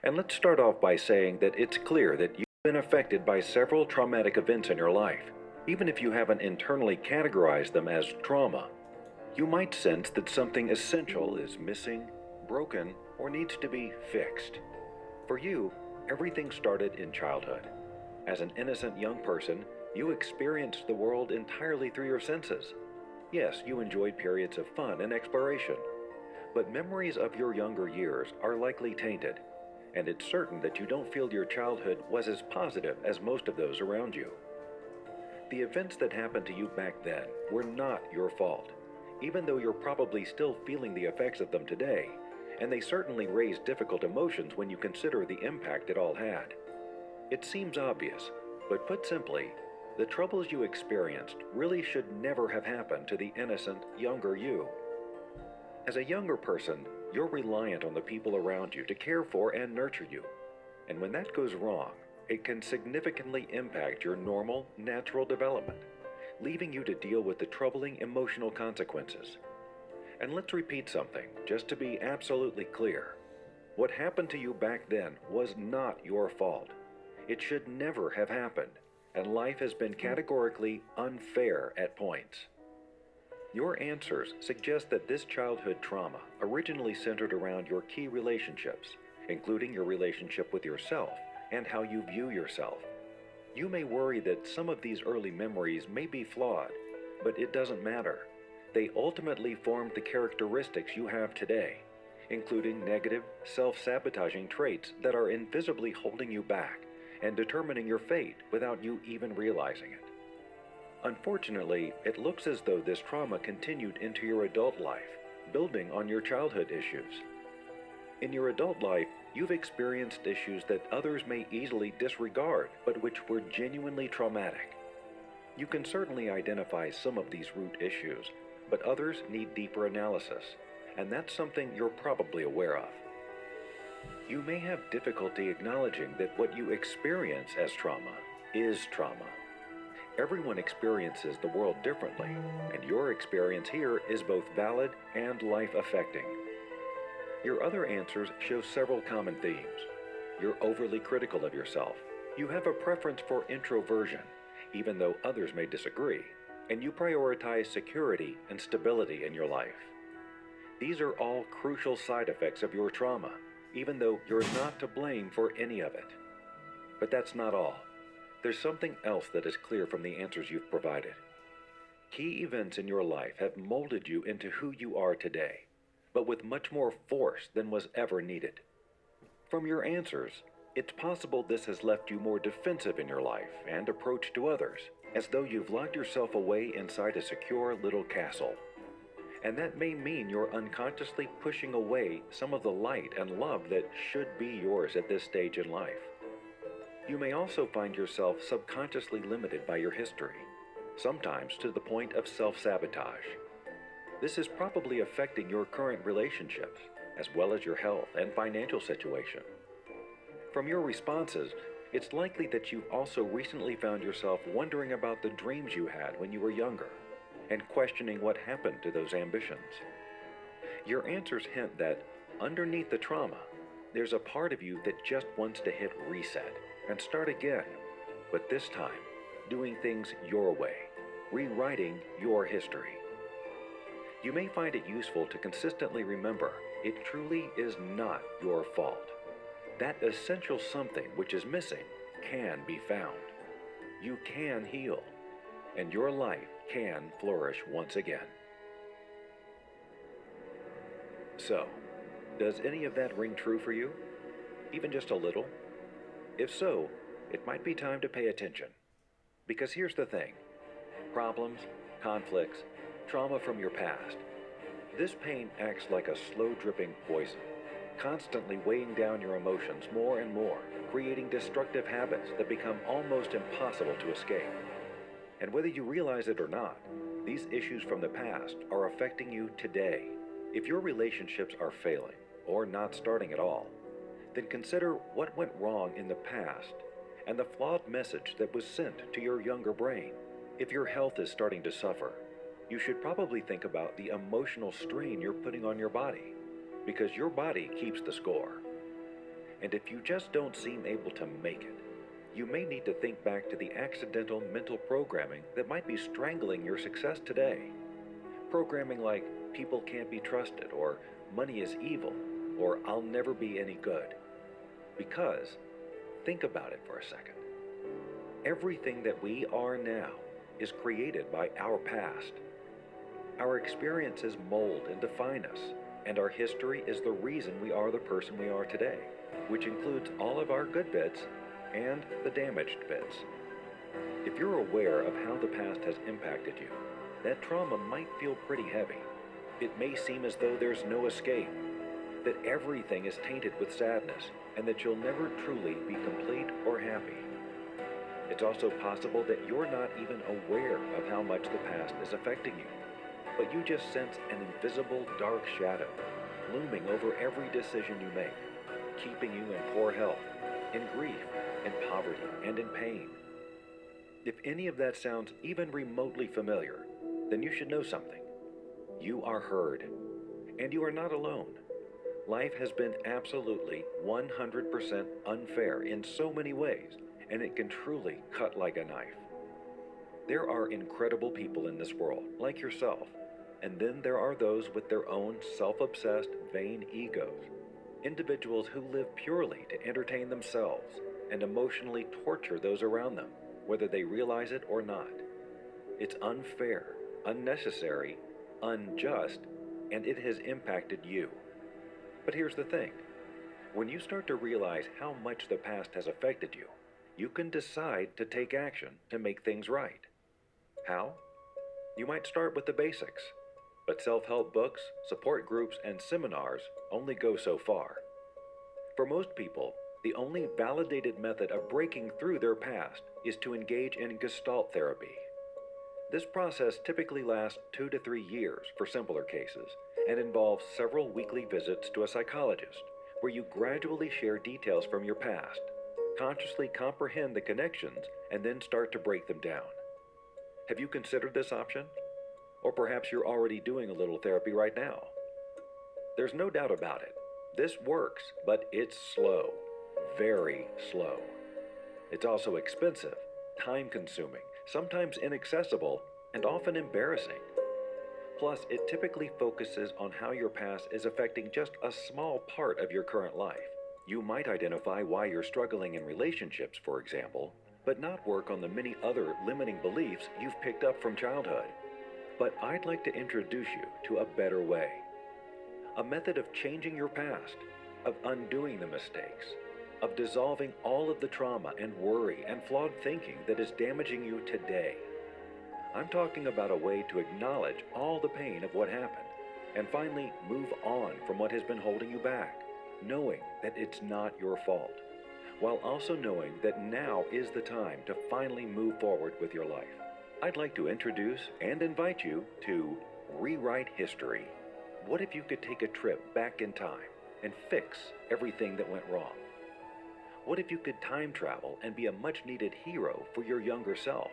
And let's start off by saying that it's clear that you've been affected by several traumatic events in your life, even if you haven't internally categorized them as trauma. You might sense that something essential is missing, broken, or needs to be fixed. For you, everything started in childhood. As an innocent young person, you experienced the world entirely through your senses. Yes, you enjoyed periods of fun and exploration, but memories of your younger years are likely tainted, and it's certain that you don't feel your childhood was as positive as most of those around you. The events that happened to you back then were not your fault, even though you're probably still feeling the effects of them today, and they certainly raise difficult emotions when you consider the impact it all had. It seems obvious, but put simply, the troubles you experienced really should never have happened to the innocent, younger you. As a younger person, you're reliant on the people around you to care for and nurture you. And when that goes wrong, it can significantly impact your normal, natural development, leaving you to deal with the troubling emotional consequences. And let's repeat something, just to be absolutely clear. What happened to you back then was not your fault. It should never have happened, and life has been categorically unfair at points. Your answers suggest that this childhood trauma originally centered around your key relationships, including your relationship with yourself and how you view yourself. You may worry that some of these early memories may be flawed, but it doesn't matter. They ultimately formed the characteristics you have today, including negative, self-sabotaging traits that are invisibly holding you back and determining your fate without you even realizing it. Unfortunately, it looks as though this trauma continued into your adult life, building on your childhood issues. In your adult life, you've experienced issues that others may easily disregard, but which were genuinely traumatic. You can certainly identify some of these root issues, but others need deeper analysis, and that's something you're probably aware of. You may have difficulty acknowledging that what you experience as trauma is trauma. Everyone experiences the world differently, and your experience here is both valid and life-affecting. Your other answers show several common themes. You're overly critical of yourself. You have a preference for introversion, even though others may disagree, and you prioritize security and stability in your life. These are all crucial side effects of your trauma, even though you're not to blame for any of it. But that's not all. There's something else that is clear from the answers you've provided. Key events in your life have molded you into who you are today, but with much more force than was ever needed. From your answers, it's possible this has left you more defensive in your life and approach to others, as though you've locked yourself away inside a secure little castle. And that may mean you're unconsciously pushing away some of the light and love that should be yours at this stage in life. You may also find yourself subconsciously limited by your history, sometimes to the point of self-sabotage. This is probably affecting your current relationships, as well as your health and financial situation. From your responses, it's likely that you've also recently found yourself wondering about the dreams you had when you were younger, and questioning what happened to those ambitions. Your answers hint that, underneath the trauma, there's a part of you that just wants to hit reset and start again, but this time, doing things your way, rewriting your history. You may find it useful to consistently remember it truly is not your fault. That essential something which is missing can be found. You can heal, and your life can flourish once again. So, does any of that ring true for you? Even just a little? If so, it might be time to pay attention. Because here's the thing. Problems, conflicts, trauma from your past. This pain acts like a slow-dripping poison, constantly weighing down your emotions more and more, creating destructive habits that become almost impossible to escape. And whether you realize it or not, these issues from the past are affecting you today. If your relationships are failing, or not starting at all, then consider what went wrong in the past and the flawed message that was sent to your younger brain. If your health is starting to suffer, you should probably think about the emotional strain you're putting on your body, because your body keeps the score. And if you just don't seem able to make it, you may need to think back to the accidental mental programming that might be strangling your success today. Programming like people can't be trusted, or money is evil, or I'll never be any good. Because, think about it for a second. Everything that we are now is created by our past. Our experiences mold and define us, and our history is the reason we are the person we are today, which includes all of our good bits and the damaged bits. If you're aware of how the past has impacted you, that trauma might feel pretty heavy. It may seem as though there's no escape, that everything is tainted with sadness, and that you'll never truly be complete or happy. It's also possible that you're not even aware of how much the past is affecting you, but you just sense an invisible dark shadow looming over every decision you make, keeping you in poor health, in grief, in poverty, and in pain. If any of that sounds even remotely familiar, then you should know something. You are heard, and you are not alone. Life has been absolutely 100% unfair in so many ways, and it can truly cut like a knife. There are incredible people in this world, like yourself, and then there are those with their own self-obsessed, vain egos. Individuals who live purely to entertain themselves and emotionally torture those around them, whether they realize it or not. It's unfair, unnecessary, unjust, and it has impacted you. But here's the thing. When you start to realize how much the past has affected you, you can decide to take action to make things right. How? You might start with the basics, but self-help books, support groups, and seminars only go so far. For most people, the only validated method of breaking through their past is to engage in Gestalt therapy. This process typically lasts 2 to 3 years for simpler cases and involves several weekly visits to a psychologist where you gradually share details from your past, consciously comprehend the connections, and then start to break them down. Have you considered this option? Or perhaps you're already doing a little therapy right now. There's no doubt about it. This works, but it's slow, very slow. It's also expensive, time-consuming, sometimes inaccessible, and often embarrassing. Plus, it typically focuses on how your past is affecting just a small part of your current life. You might identify why you're struggling in relationships, for example, but not work on the many other limiting beliefs you've picked up from childhood. But I'd like to introduce you to a better way. A method of changing your past, of undoing the mistakes, of dissolving all of the trauma and worry and flawed thinking that is damaging you today. I'm talking about a way to acknowledge all the pain of what happened and finally move on from what has been holding you back, knowing that it's not your fault, while also knowing that now is the time to finally move forward with your life. I'd like to introduce and invite you to Rewrite History. What if you could take a trip back in time and fix everything that went wrong? What if you could time travel and be a much-needed hero for your younger self?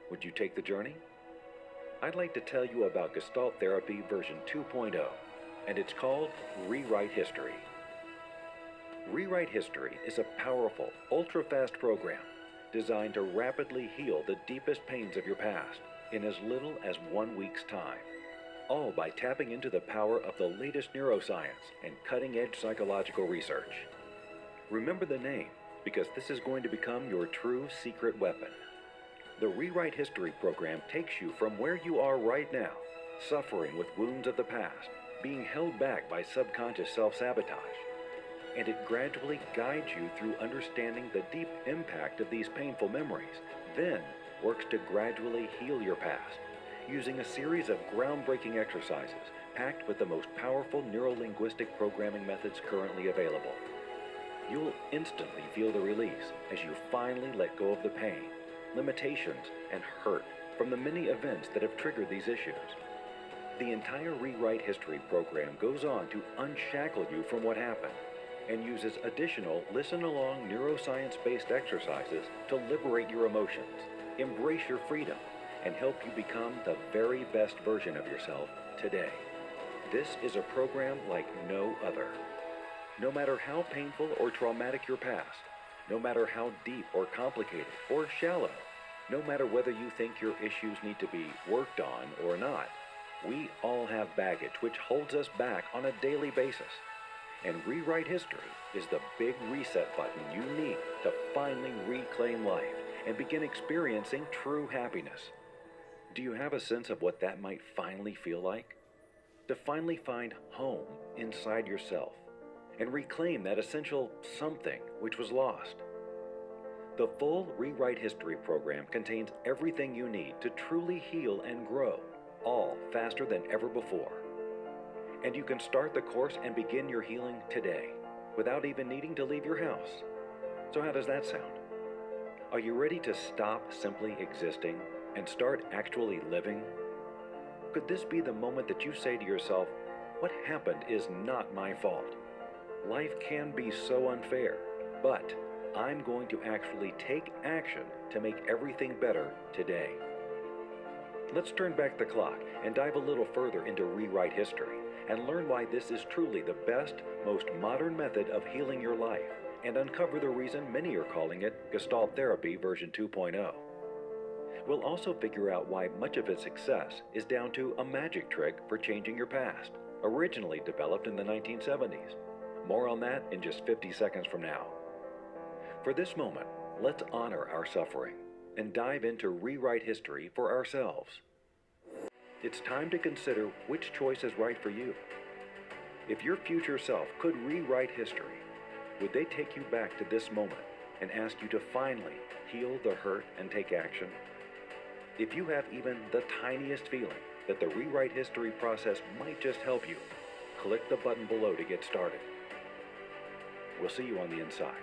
Would you take the journey? I'd like to tell you about Gestalt Therapy version 2.0, and it's called Rewrite History. Rewrite History is a powerful, ultra-fast program designed to rapidly heal the deepest pains of your past in as little as 1 week's time, all by tapping into the power of the latest neuroscience and cutting-edge psychological research. Remember the name, because this is going to become your true secret weapon. The Rewrite History program takes you from where you are right now, suffering with wounds of the past, being held back by subconscious self-sabotage, and it gradually guides you through understanding the deep impact of these painful memories, then works to gradually heal your past, using a series of groundbreaking exercises packed with the most powerful neuro-linguistic programming methods currently available. You'll instantly feel the release as you finally let go of the pain, limitations, and hurt from the many events that have triggered these issues. The entire Rewrite History program goes on to unshackle you from what happened and uses additional listen-along neuroscience-based exercises to liberate your emotions, embrace your freedom, and help you become the very best version of yourself today. This is a program like no other. No matter how painful or traumatic your past, no matter how deep or complicated or shallow, no matter whether you think your issues need to be worked on or not, we all have baggage which holds us back on a daily basis. And rewrite history is the big reset button you need to finally reclaim life and begin experiencing true happiness. Do you have a sense of what that might finally feel like? To finally find home inside yourself and reclaim that essential something which was lost. The full Rewrite History program contains everything you need to truly heal and grow, all faster than ever before. And you can start the course and begin your healing today, without even needing to leave your house. So how does that sound? Are you ready to stop simply existing and start actually living? Could this be the moment that you say to yourself, what happened is not my fault? Life can be so unfair, but I'm going to actually take action to make everything better today. Let's turn back the clock and dive a little further into Rewrite History and learn why this is truly the best, most modern method of healing your life and uncover the reason many are calling it Gestalt Therapy version 2.0. We'll also figure out why much of its success is down to a magic trick for changing your past, originally developed in the 1970s. More on that in just 50 seconds from now. For this moment, let's honor our suffering and dive into Rewrite History for ourselves. It's time to consider which choice is right for you. If your future self could rewrite history, would they take you back to this moment and ask you to finally heal the hurt and take action? If you have even the tiniest feeling that the Rewrite History process might just help you, click the button below to get started. We'll see you on the inside.